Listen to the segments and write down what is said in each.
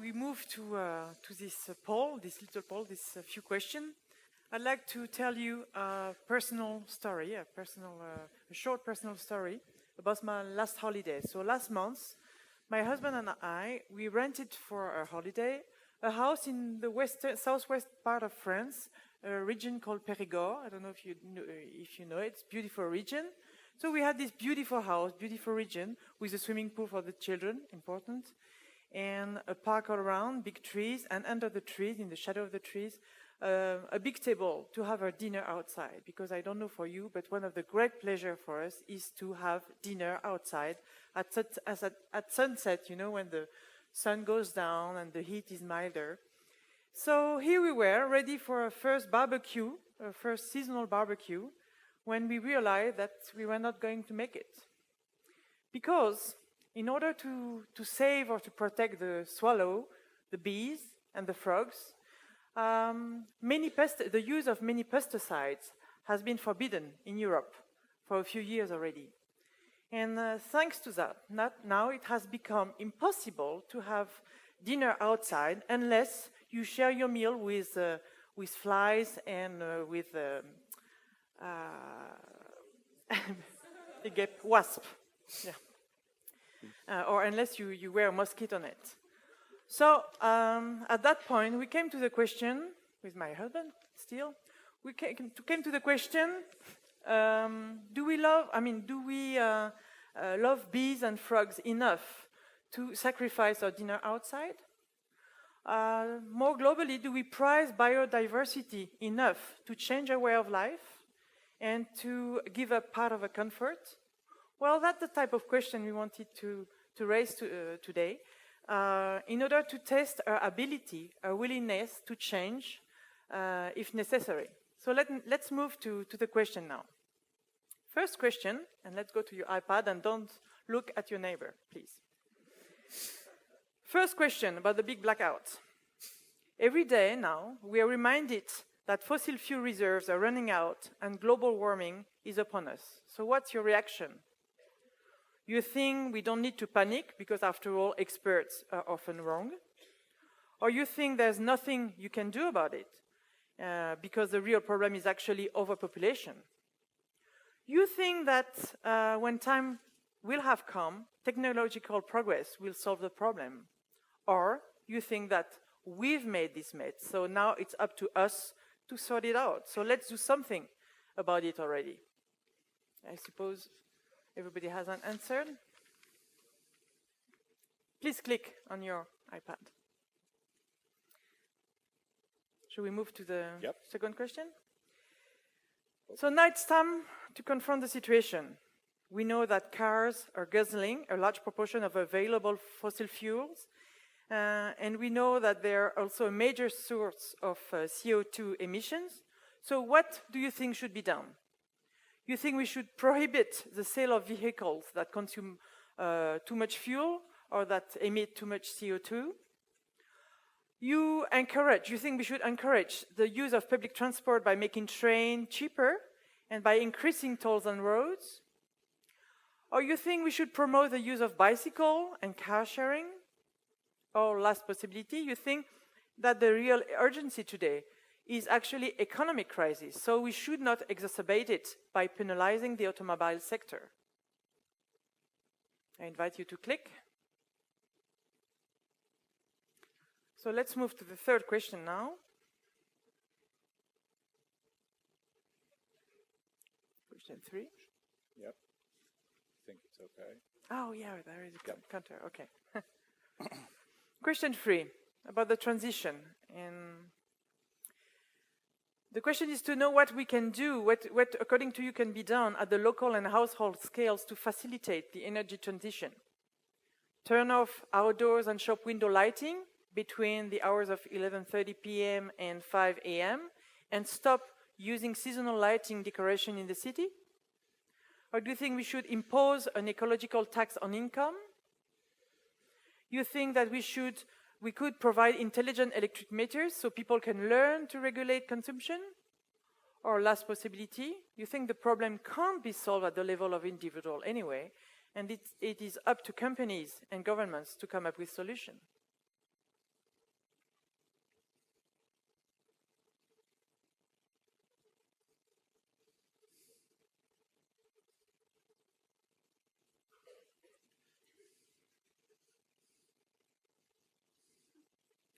we move to this poll, this little poll, this few questions, I'd like to tell you a personal story, a short personal story about my last holiday. So last month, my husband and I, we rented for a holiday a house in the southwest part of France, a region called Périgord. I don't know if you know it. It's a beautiful region. So we had this beautiful house, beautiful region, with a swimming pool for the children, important, and a park all around, big trees, and under the trees, in the shadow of the trees, a big table to have our dinner outside. Because I don't know for you, but one of the great pleasure for us is to have dinner outside at sunset, you know, when the sun goes down and the heat is milder. So here we were, ready for our first barbecue, our first seasonal barbecue, when we realized that we were not going to make it. Because in order to save or to protect the swallow, the bees, and the frogs, the use of many pesticides has been forbidden in Europe for a few years already. And thanks to that, now it has become impossible to have dinner outside unless you share your meal with flies and with wasp, yeah. Or unless you wear a mosquito net. So at that point, we came to the question, with my husband still, we came to the question, do we love bees and frogs enough to sacrifice our dinner outside? More globally, do we prize biodiversity enough to change our way of life and to give up part of a comfort? Well, that's the type of question we wanted to raise today in order to test our ability, our willingness to change if necessary. So let's move to the question now. First question, and let's go to your iPad and don't look at your neighbor, please. First question about the big blackout. Every day now, we are reminded that fossil fuel reserves are running out and global warming is upon us. So what's your reaction? You think we don't need to panic because, after all, experts are often wrong? Or you think there's nothing you can do about it because the real problem is actually overpopulation? You think that when time will have come, technological progress will solve the problem? Or you think that we've made this mess, so now it's up to us to sort it out. So let's do something about it already. I suppose everybody has an answer. Please click on your iPad. Should we move to the second question? So now it's time to confront the situation. We know that cars are guzzling a large proportion of available fossil fuels, and we know that they are also a major source of CO2 emissions. So what do you think should be done? You think we should prohibit the sale of vehicles that consume too much fuel or that emit too much CO2? You think we should encourage the use of public transport by making train cheaper and by increasing tolls on roads? Or you think we should promote the use of bicycle and car sharing? Or last possibility, you think that the real urgency today is actually economic crisis, so we should not exacerbate it by penalizing the automobile sector. I invite you to click. So let's move to the third question now. Question 3. Yep. I think it's okay. Oh, yeah, there is a counter. Okay. Question 3, about the transition. And the question is to know what we can do, what according to you can be done at the local and household scales to facilitate the energy transition. Turn off outdoors and shop window lighting between the hours of 11:30 p.m. and 5 a.m. and stop using seasonal lighting decoration in the city? Or do you think we should impose an ecological tax on income? You think that we could provide intelligent electric meters so people can learn to regulate consumption? Or last possibility, you think the problem can't be solved at the level of individual anyway, and it is up to companies and governments to come up with solutions?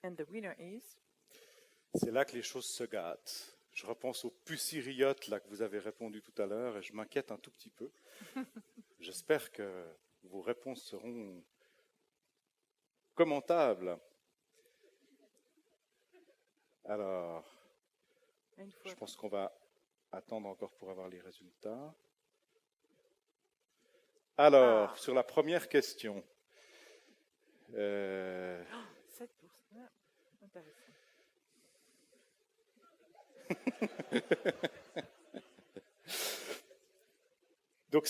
And the winner is... C'est là que les choses se gâtent. Je repense aux puciriotes là que vous avez répondu tout à l'heure et je m'inquiète un tout petit peu. J'espère que vos réponses seront commentables. Alors, Une fois. je pense qu'on va attendre encore pour avoir les résultats. Alors, sur la première question. 7%. Ah, intéressant. Donc,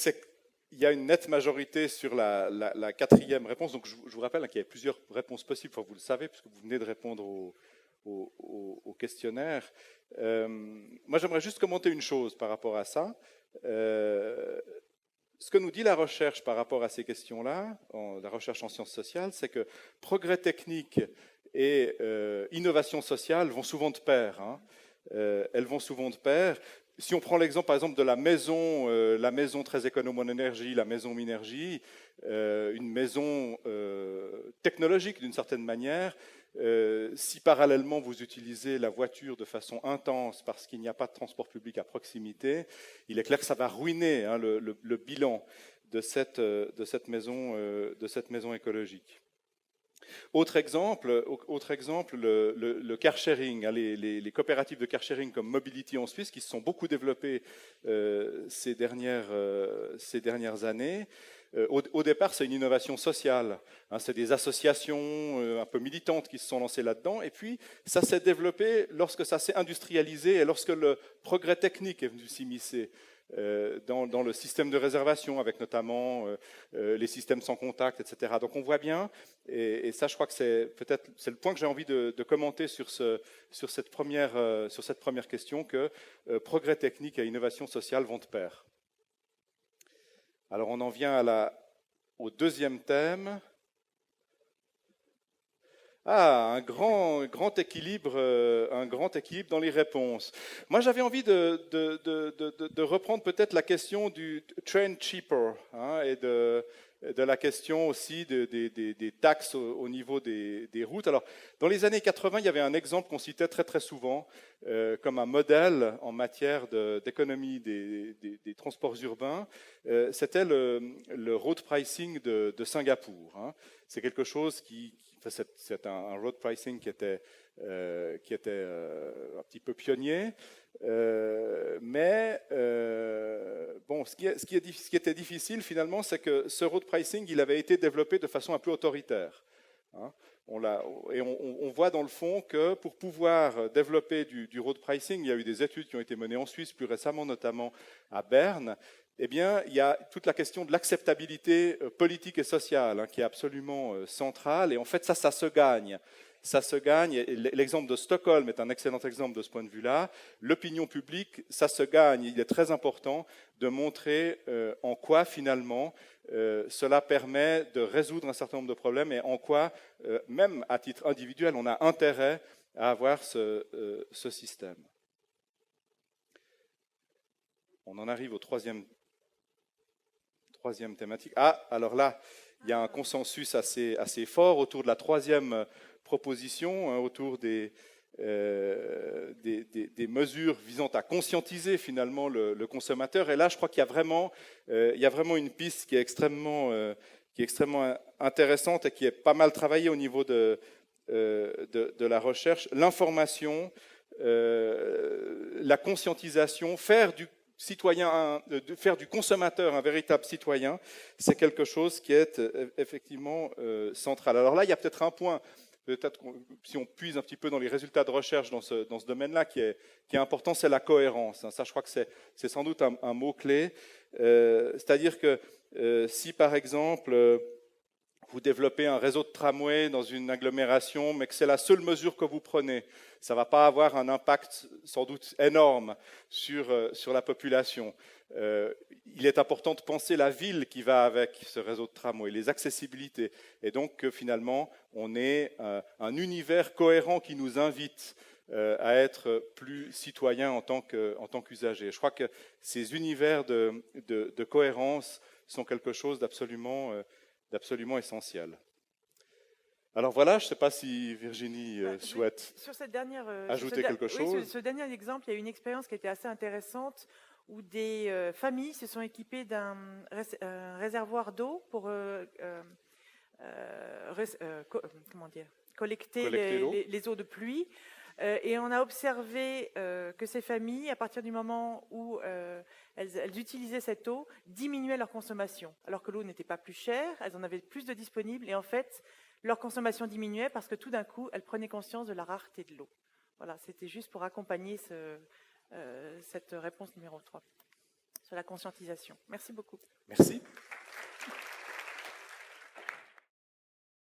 il y a une nette majorité sur la quatrième réponse. Donc, je vous rappelle qu'il y a plusieurs réponses possibles. Enfin, vous le savez, puisque vous venez de répondre au questionnaire. Moi, j'aimerais juste commenter une chose par rapport à ça. Ce que nous dit la recherche par rapport à ces questions-là, la recherche en sciences sociales, c'est que progrès technique et innovation sociale vont souvent de pair. Hein. Elles vont souvent de pair. Si on prend l'exemple, par exemple, de la maison très économe en énergie, la maison Minergie, une maison technologique d'une certaine manière, si parallèlement vous utilisez la voiture de façon intense parce qu'il n'y a pas de transport public à proximité, il est clair que ça va ruiner hein, le bilan de cette maison écologique. Autre exemple, le car sharing, hein, les coopératives de car sharing comme Mobility en Suisse qui se sont beaucoup développées ces dernières années. Au départ, c'est une innovation sociale. Hein, c'est des associations un peu militantes qui se sont lancées là-dedans. Et puis, ça s'est développé lorsque ça s'est industrialisé et lorsque le progrès technique est venu s'immiscer dans le système de réservation, avec notamment les systèmes sans contact, etc. Donc, on voit bien, et ça, je crois que c'est le point que j'ai envie de commenter sur cette première question, que progrès technique et innovation sociale vont de pair. Alors on en vient au deuxième thème. Un grand équilibre dans les réponses. Moi, j'avais envie de reprendre peut-être la question du train cheaper hein, et de la question aussi des taxes au niveau des routes. Alors, dans les années 80, il y avait un exemple qu'on citait très très souvent comme un modèle en matière d'économie des transports urbains. C'était le road pricing de Singapour. Hein. C'est quelque chose c'est un road pricing qui était un petit peu pionnier. Mais ce qui était difficile finalement, c'est que ce road pricing, il avait été développé de façon un peu autoritaire. Hein. On voit dans le fond que pour pouvoir développer du road pricing, il y a eu des études qui ont été menées en Suisse plus récemment, notamment à Berne. Eh bien, il y a toute la question de l'acceptabilité politique et sociale hein, qui est absolument centrale. Et en fait, ça se gagne. Ça se gagne. L'exemple de Stockholm est un excellent exemple de ce point de vue-là. L'opinion publique, ça se gagne. Il est très important de montrer en quoi, finalement, cela permet de résoudre un certain nombre de problèmes et en quoi, même à titre individuel, on a intérêt à avoir ce système. On en arrive au troisième thématique. Alors là, il y a un consensus assez fort autour de la troisième proposition, hein, autour des mesures visant à conscientiser finalement le consommateur. Et là, je crois qu'il y a vraiment une piste qui est extrêmement intéressante et qui est pas mal travaillée au niveau de la recherche. L'information, la conscientisation, faire du consommateur un véritable citoyen, c'est quelque chose qui est effectivement central. Alors là, il y a peut-être un point, si on puise un petit peu dans les résultats de recherche dans ce domaine-là, qui est important, c'est la cohérence. Ça, je crois que c'est sans doute un mot-clé. C'est-à-dire que si, par exemple, vous développez un réseau de tramway dans une agglomération, mais que c'est la seule mesure que vous prenez, ça ne va pas avoir un impact sans doute énorme sur la population. Il est important de penser la ville qui va avec ce réseau de tramway, les accessibilités, et donc que finalement on ait un univers cohérent qui nous invite à être plus citoyens en tant qu'usagers. Je crois que ces univers de cohérence sont quelque chose d'absolument essentiel. Alors voilà, je ne sais pas si Virginie souhaite Sur cette dernière, ajouter quelque chose. Oui, sur ce dernier exemple, il y a une expérience qui était assez intéressante où des familles se sont équipées d'un réservoir d'eau pour comment dire, collecter l'eau. les eaux de pluie. Et on a observé que ces familles, à partir du moment où elles utilisaient cette eau, diminuaient leur consommation. Alors que l'eau n'était pas plus chère, elles en avaient plus de disponible. Et en fait, leur consommation diminuait parce que tout d'un coup, elles prenaient conscience de la rareté de l'eau. Voilà, c'était juste pour accompagner cette réponse numéro 3 sur la conscientisation. Merci beaucoup. Merci.